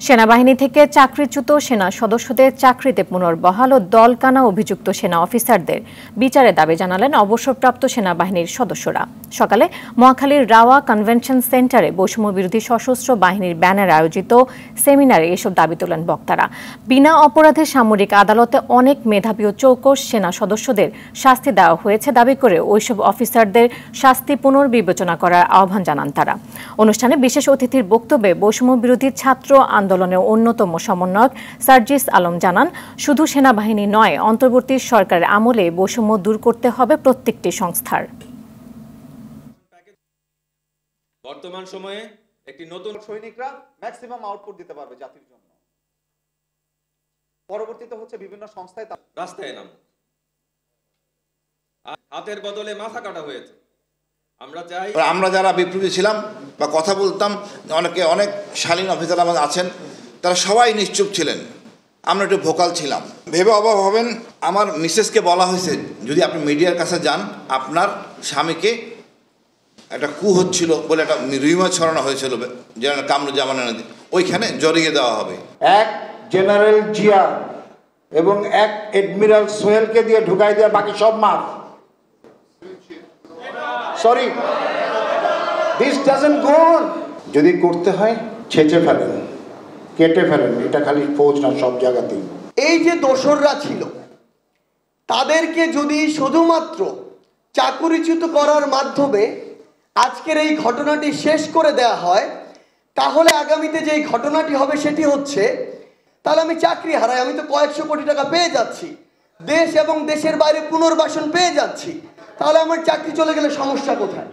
সেনাবাহিনী থেকে চাকরিচ্যুত সেনা সদস্যদের চাকরিতে পুনর্বহাল ও দলকানা অভিযুক্ত সেনা অফিসারদের বিচারের দাবি জানালেন অবসরপ্রাপ্ত সেনাবাহিনীর সদস্যরা। সকালে মহাখালীর রাওয়া কনভেনশন সেন্টারে বৈষম্য বিরোধী সশস্ত্র বাহিনীর ব্যানারে আয়োজিত সেমিনারে এসব দাবি তোলেন বক্তারা। বিনা অপরাধে সামরিক আদালতে অনেক মেধাবী ও চৌকস সেনা সদস্যদের শাস্তি দেওয়া হয়েছে দাবি করে ওইসব অফিসারদের শাস্তি পুনর্বিবেচনা করার আহ্বান জানান তারা। অনুষ্ঠানে বিশেষ অতিথির বক্তব্যে বৈষম্য বিরোধী ছাত্র আন্দোলনের অন্যতম সমন্বয়ক সার্জিস আলম জানান, শুধু সেনাবাহিনী নয়, অন্তর্বর্তী সরকারের আমলে বৈষম্য দূর করতে হবে প্রত্যেকটি সংস্থার। বর্তমান সময়ে একটি নতুন সৈনিকরা ম্যাক্সিমাম আউটপুট দিতে পারবে জাতির জন্য। পরবর্তীতে হচ্ছে বিভিন্ন সংস্থায় রাস্তায় নাম হাতের বদলে মাথা কাটা হয়েছে। আমরা যারা বিপ্লবী ছিলাম বা কথা বলতাম, অনেক শালীন অফিসার আমাদের আছেন, তারা সবাই নিশ্চুপ ছিলেন, আমরা একটু ভোকাল ছিলাম। ভেবে অবাক হবেন, আমার মিসেসকে বলা হয়েছে যদি আপনি মিডিয়ার কাছে যান, আপনার স্বামীকে একটা কু হচ্ছিল বলে একটা রিউমার ছড়ানো হয়েছিল জেনারেল কামরুজ্জামানের, ওইখানে জড়িয়ে দেওয়া হবে। এক জেনারেল জিয়া এবং এক এডমিরাল সোহেলকে দিয়ে ঢুকাই দেওয়া, বাকি সব মাফ। Sorry, this doesn't go on. যদি করতে হয় ছেঁচে ফেলেন, কেটে ফেলেন, এটা খালি ফৌজ না, সব জায়গাতেই। এই যে দোসররা ছিল তাদেরকে যদি শুধুমাত্র চাকুরিচ্যুত করার মাধ্যমে আজকের এই ঘটনাটি শেষ করে দেওয়া হয়, তাহলে আগামীতে যে ঘটনাটি হবে সেটি হচ্ছে, তাহলে আমি চাকরি হারাই, আমি তো কয়েকশো কোটি টাকা পেয়ে যাচ্ছি, দেশ এবং দেশের বাইরে পুনর্বাসন পেয়ে যাচ্ছি, তাহলে আমার চাকরি চলে গেলে সমস্যা কোথায়?